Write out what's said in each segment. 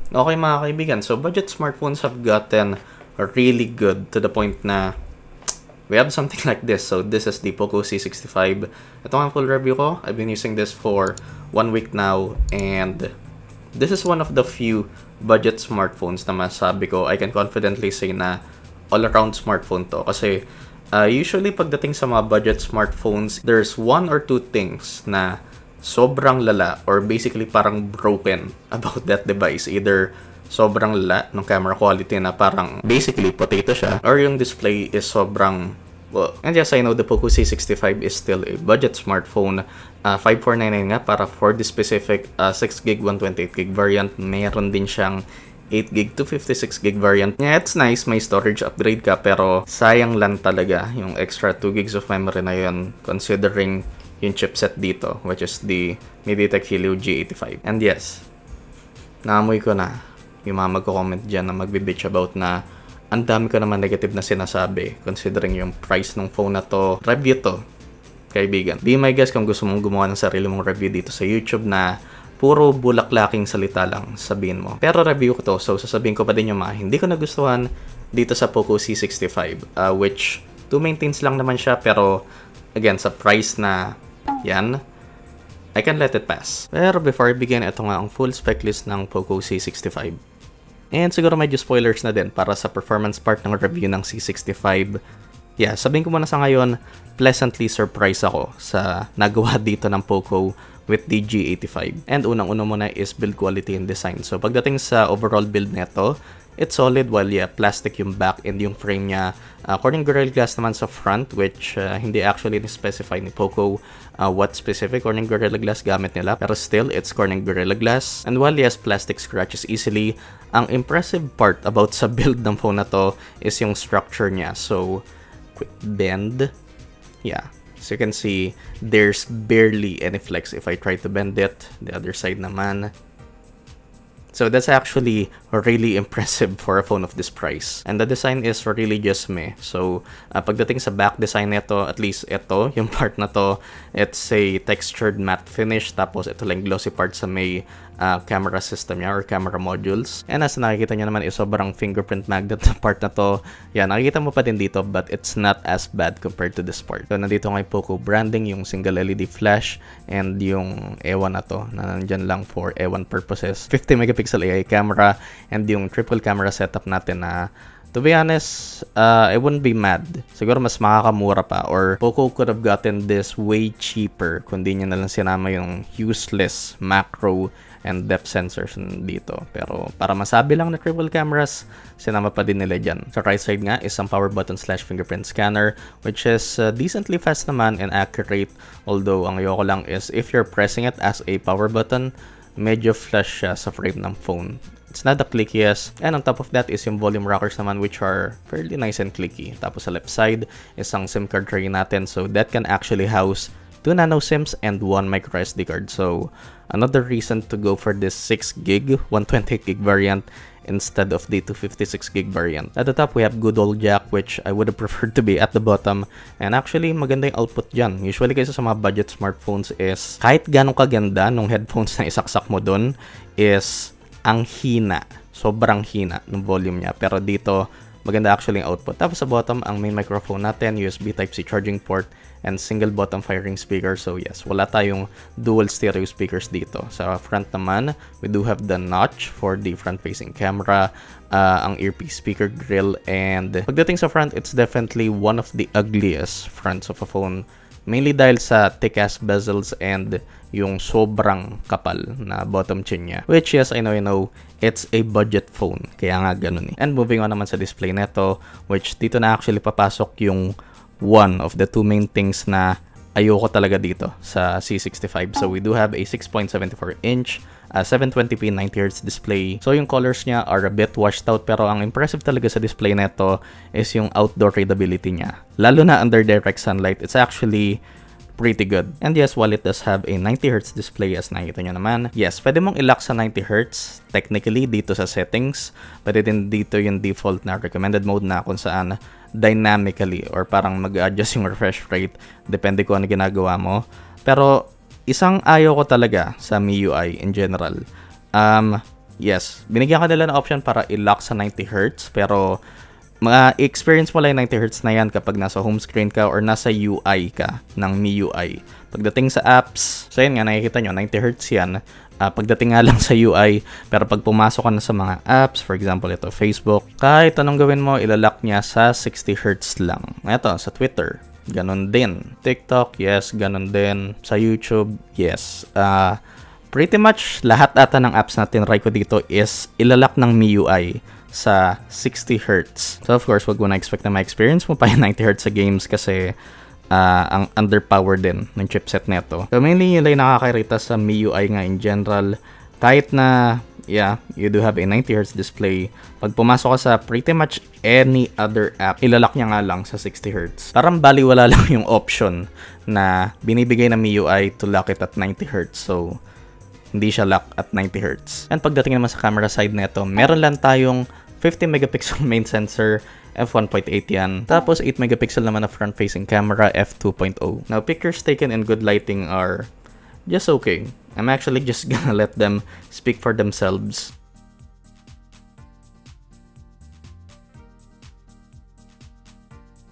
Okay mga kaibigan, so budget smartphones have gotten really good to the point na we have something like this. So this is the POCO C65. Ito ang full review ko. I've been using this for 1 week now and this is one of the few budget smartphones na masabi ko I can confidently say na all-around smartphone to. Kasi usually pagdating sa mga budget smartphones, there's one or two things na sobrang lala or basically parang broken about that device. Either sobrang lala ng camera quality na parang basically potato siya, or yung display is sobrang well. And yes, I know the POCO C65 is still a budget smartphone. 5499 nga para for the specific 6GB 128GB variant. Meron din siyang 8GB to 56GB variant. Yeah, it's nice, may storage upgrade ka, pero sayang lang talaga yung extra 2GB of memory na yun considering yung chipset dito, which is the MediaTek Helio G85. And yes, naamoy ko na yung mga magko-comment dyan na magbe-bitch about na ang dami ko naman negative na sinasabi considering yung price ng phone na to. Review to, kaibigan. Be my guest kung gusto mong gumawa ng sarili mong review dito sa YouTube na puro bulaklaking salita lang sabihin mo. Pero review ko to, so sasabihin ko pa din yung mga hindi ko nagustuhan dito sa POCO C65, which 2 main things lang naman siya, pero again, sa price na yan, I can let it pass. Pero before I begin, ito nga ang full spec list ng POCO C65. And siguro medyo spoilers na din para sa performance part ng review ng C65. Yeah, sabihin ko muna sa ngayon, pleasantly surprised ako sa nagawa dito ng POCO with the G85. And unang-una muna is build quality and design. So pagdating sa overall build neto, it's solid, while yeah, plastic yung back and yung frame niya. Corning Gorilla Glass naman sa front, which hindi actually specify ni POCO what specific Corning Gorilla Glass gamit nila. Pero still, it's Corning Gorilla Glass. And while yes, plastic scratches easily, ang impressive part about sa build ng phone na to is yung structure niya. So, quick bend. Yeah. So you can see, there's barely any flex if I try to bend it. The other side naman. So that's actually really impressive for a phone of this price. And the design is really just meh. So pagdating sa back design nito, at least ito, yung part na to, it's a textured matte finish. Tapos ito lang glossy part sa may camera system niya or camera modules. And as nakikita nyo naman is sobrang fingerprint magnet na part na to. Yeah, nakikita mo pa din dito, but it's not as bad compared to this part. So nandito nga yung POCO branding, yung single LED flash, and yung ewan na to na nandyan lang for ewan purposes. 50 megapixel AI camera, and yung triple camera setup natin na to be honest, I wouldn't be mad. Siguro mas makakamura pa, or POCO could have gotten this way cheaper kung di niya nalang sinama yung useless macro and depth sensors dito. Pero para masabi lang na triple cameras, sinama pa din nila dyan. Sa right side nga is ang power button / fingerprint scanner, which is decently fast naman and accurate. Although ang ayoko lang is if you're pressing it as a power button, medyo flash siya sa frame ng phone. It's not the clickiest. And on top of that is yung volume rockers naman, which are fairly nice and clicky. Tapos sa left side is ang SIM card tray natin. So that can actually house 2 nano SIMs and 1 micro SD card. So another reason to go for this 6GB 128GB variant instead of the 256GB variant. At the top, we have good old jack, which I would have preferred to be at the bottom. And actually, maganda yung output dyan. Usually kasi sa mga budget smartphones is kahit ganong kaganda nung headphones na isaksak mo dun is ang hina. Sobrang hina ng volume niya. Pero dito, maganda actually yung output. Tapos sa bottom, ang main microphone natin, USB Type-C charging port, and single bottom firing speaker. So yes, wala tayong dual stereo speakers dito. Sa front naman, we do have the notch for the front-facing camera, ang earpiece speaker grill, and pagdating sa front, it's definitely one of the ugliest fronts of a phone. Mainly dahil sa thick-ass bezels and yung sobrang kapal na bottom chin niya. Which yes, I know, it's a budget phone. Kaya nga ganun eh. And moving on naman sa display neto, which dito na actually papasok yung one of the two main things na ayoko talaga dito sa C65. So we do have a 6.74-inch 720p 90Hz display. So yung colors niya are a bit washed out, pero ang impressive talaga sa display neto is yung outdoor readability niya. Lalo na under direct sunlight, it's actually pretty good. And yes, while it does have a 90Hz display as nakita nyo naman, yes, pwede mong i-lock sa 90Hz technically dito sa settings, pwede din dito yung default na recommended mode na kung saan dynamically or parang mag-adjust yung refresh rate depende kung ano ginagawa mo. Pero isang ayaw ko talaga sa MIUI in general, yes, binigyan ka nila ng option para i-lock sa 90Hz, pero ma-experience mo lang yung 90Hz na yan kapag nasa home screen ka or nasa UI ka ng MIUI. Pagdating sa apps, so yun nga, nakikita nyo, 90Hz yan. Pagdating nga lang sa UI, pero pag pumasok ka na sa mga apps, for example, ito, Facebook, kahit anong gawin mo, ilalock niya sa 60Hz lang. Ito, sa Twitter, ganun din. TikTok, yes, ganun din. Sa YouTube, yes. Pretty much lahat ata ng apps na tinry ko dito is ilalock ng MIUI sa 60Hz. So of course, wag mo na expect na ma-experience mo pa yung 90Hz sa games kasi ang underpowered din ng chipset neto. So mainly yun lang nakakairita sa MIUI nga in general. Kahit na, yeah, you do have a 90Hz display, pag pumasok ka sa pretty much any other app, ilalock niya nga lang sa 60Hz. Parang baliwala lang yung option na binibigay ng MIUI to lock it at 90Hz. So hindi siya lock at 90Hz. And pagdating naman sa camera side neto, meron lang tayong 50 megapixel main sensor, f1.8 yan. Tapos 8 megapixel naman na front-facing camera, f2.0. Now, pictures taken in good lighting are just okay. I'm actually just gonna let them speak for themselves.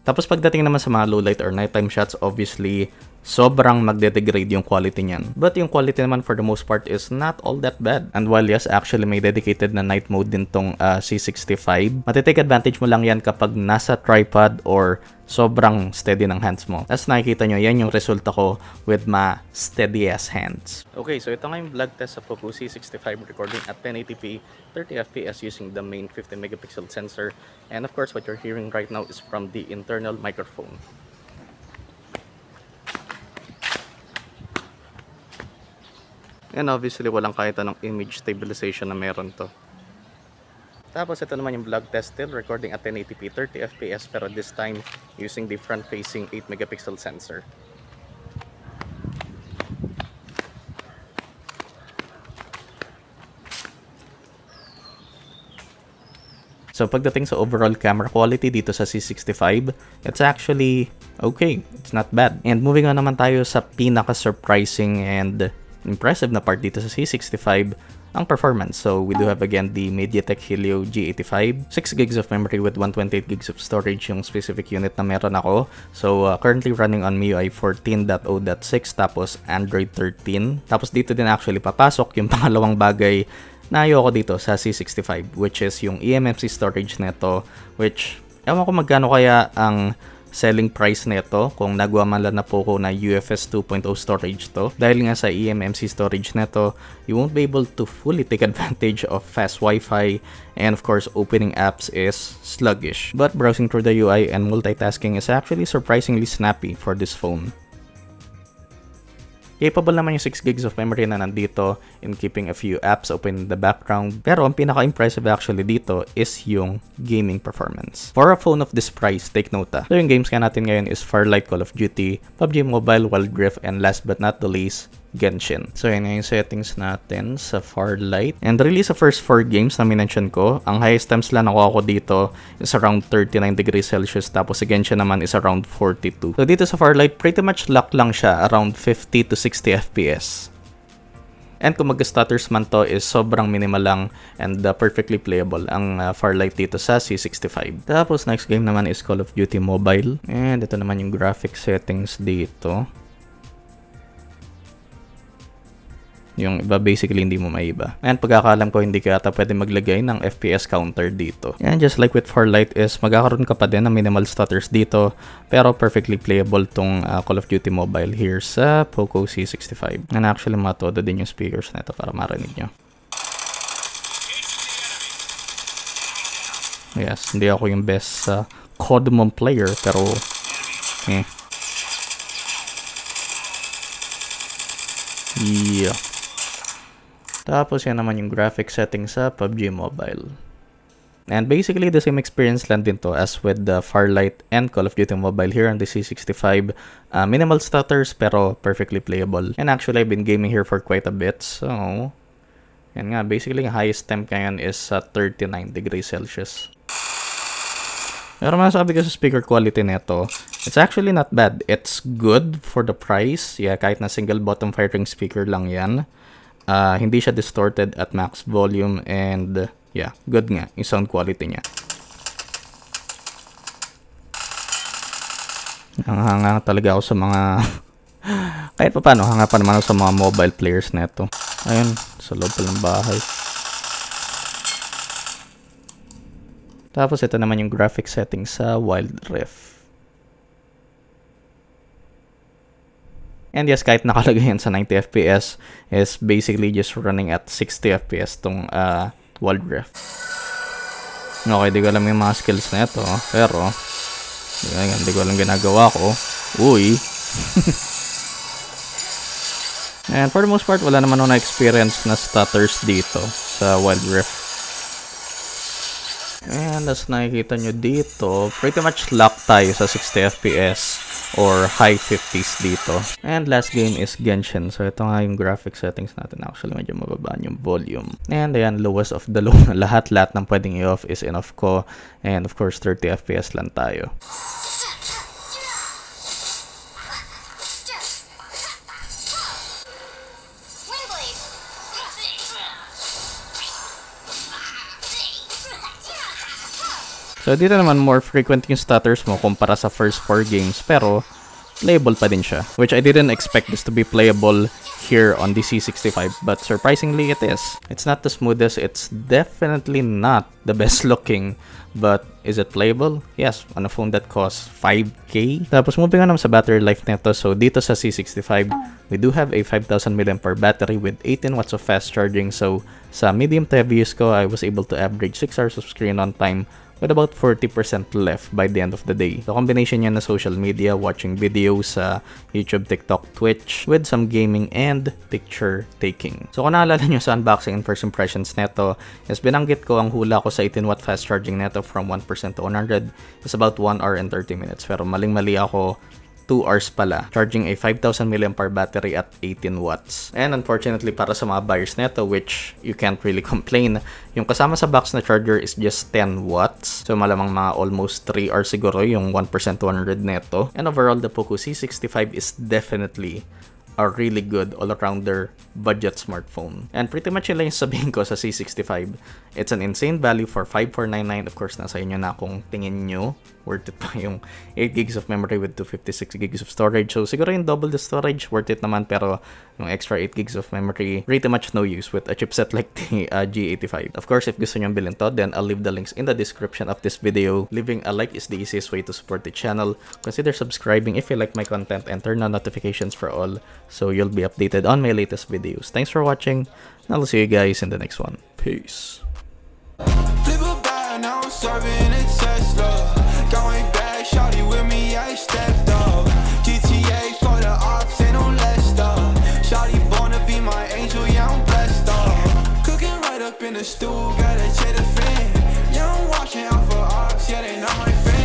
Tapos pagdating naman sa mga low light or nighttime shots, obviously, sobrang magde-degrade yung quality niyan. But yung quality naman for the most part is not all that bad. And while yes, actually may dedicated na night mode din tong C65, matitake advantage mo lang yan kapag nasa tripod or sobrang steady ng hands mo. As nakikita nyo, yan yung resulta ko with my steady ass hands. Okay, so ito nga yung vlog test sa POCO C65 recording at 1080p 30fps using the main 50 megapixel sensor. And of course, what you're hearing right now is from the internal microphone. And obviously, walang kahit anong image stabilization na meron to. Tapos ito naman yung vlog test still recording at 1080p 30fps pero this time using the front-facing 8 megapixel sensor. So pagdating sa overall camera quality dito sa C65, it's actually okay. It's not bad. And moving on naman tayo sa pinaka-surprising and impressive na part dito sa C65, ang performance. So we do have again the MediaTek Helio G85, 6 gigs of memory with 128 gigs of storage yung specific unit na meron ako. So currently running on MIUI 14.0.6 tapos Android 13. Tapos dito din actually papasok yung pangalawang bagay na ayoko dito sa C65, which is yung eMMC storage neto, which ewan ko magkano kaya ang selling price nito kung nagawa man lang na POCO na UFS 2.0 storage to. Dahil nga sa eMMC storage nito, you won't be able to fully take advantage of fast Wi-Fi, and of course opening apps is sluggish. But browsing through the UI and multitasking is actually surprisingly snappy for this phone. Capable naman yung 6 gigs of memory na nandito in keeping a few apps open in the background. Pero ang pinaka-impressive actually dito is yung gaming performance. For a phone of this price, take note So yung games nga natin ngayon is Farlight, Call of Duty, PUBG Mobile, Wild Rift, and last but not the least, Genshin. So yun yung settings natin sa Farlight. And really sa first 4 games na minention ko, ang highest times lang nakuha ko dito is around 39 degrees Celsius. Tapos sa Genshin naman is around 42. So dito sa Farlight, pretty much lock lang siya around 50 to 60 FPS. And kung mag-stutters man to is sobrang minimal lang and perfectly playable ang Farlight dito sa C65. Tapos next game naman is Call of Duty Mobile. And ito naman yung graphic settings dito. Yung iba basically hindi mo maiba. And pagkakalam ko hindi ka ata pwede maglagay ng FPS counter dito. And just like with Farlight is magkakaroon ka pa din ng minimal stutters dito pero perfectly playable tong Call of Duty Mobile here sa POCO C65. And actually matodo din yung speakers na ito para marinig nyo. Yes, hindi ako yung best Codemon player pero yeah. Tapos yan naman yung graphic settings sa PUBG Mobile. And basically the same experience lang din to as with the Farlight and Call of Duty Mobile here on the C65. Minimal stutters pero perfectly playable. And actually I've been gaming here for quite a bit. So yan nga, basically yung highest temp ngayon is 39 degrees Celsius. Pero masasabi ko sa speaker quality nito, it's actually not bad. It's good for the price. Yeah, kahit na single bottom firing speaker lang yan. Hindi siya distorted at max volume, and yeah, good nga yung sound quality niya. Hanga talaga ako sa mga kahit pa paano, hanga pa naman ako sa mga mobile players na ito. Ayun, sa loob pa ng bahay. Tapos ito naman yung graphic settings sa Wild Rift. And yes, kahit nakalagay yan sa 90 FPS, is basically just running at 60 FPS tong Wild Rift. Okay, di ko alam yung mga skills na ito, pero di ko alam ginagawa ko. Uy! And for the most part, wala naman ako na-experience na stutters dito sa Wild Rift. And as nakikita nyo dito, pretty much lock tayo sa 60 FPS or high 50s dito. And last game is Genshin. So ito nga yung graphic settings natin. Actually, medyo mababaan yung volume. And ayan, lowest of the low. Lahat ng pwedeng i-off is enough ko. And of course, 30 FPS lang tayo. So dito naman more frequent yung stutters mo kumpara sa first 4 games, pero playable pa din siya. Which I didn't expect this to be playable here on the C65, but surprisingly it is. It's not the smoothest, it's definitely not the best looking, but is it playable? Yes, on a phone that costs 5K. Tapos moving on sa battery life nito, so dito sa C65, we do have a 5,000 mAh battery with 18 watts of fast charging. So sa medium to heavy use ko, I was able to average 6 hours of screen on time with about 40% left by the end of the day. The combination niya na social media, watching videos sa YouTube, TikTok, Twitch, with some gaming and picture taking. So kung naalala nyo sa unboxing and first impressions neto, is binanggit ko ang hula ko sa 18 watt fast charging neto from 1% to 100 is about 1 hour and 30 minutes. Pero maling-mali ako, 2 hours pala, charging a 5,000 mAh battery at 18 watts. And unfortunately, para sa mga buyers neto, which you can't really complain, yung kasama sa box na charger is just 10 watts. So malamang mga almost 3 hours siguro yung 1% to 100 neto. And overall, the POCO C65 is definitely a really good all-arounder budget smartphone. And pretty much yun lang yung sabihin ko sa C65. It's an insane value for 5,499. Of course, nasa inyo na kung tingin nyo worth it pa yung 8 gigs of memory with 256 gigs of storage. So siguro yung double the storage, worth it naman, pero yung extra 8 gigs of memory, pretty much no use with a chipset like the G85. Of course, if gusto nyo bilhin to, then I'll leave the links in the description of this video. Leaving a like is the easiest way to support the channel. Consider subscribing if you like my content and turn on notifications for all, so you'll be updated on my latest videos. Thanks for watching, and I'll see you guys in the next one. Peace. Going back, shawty with me, I stepped up. GTA for the ops, ain't no less stuff. Shawty born to be my angel, yeah, I'm blessed up. Cooking right up in the stew, gotta check the fan. Yeah, I'm watching out for ops, yeah, they not my fan.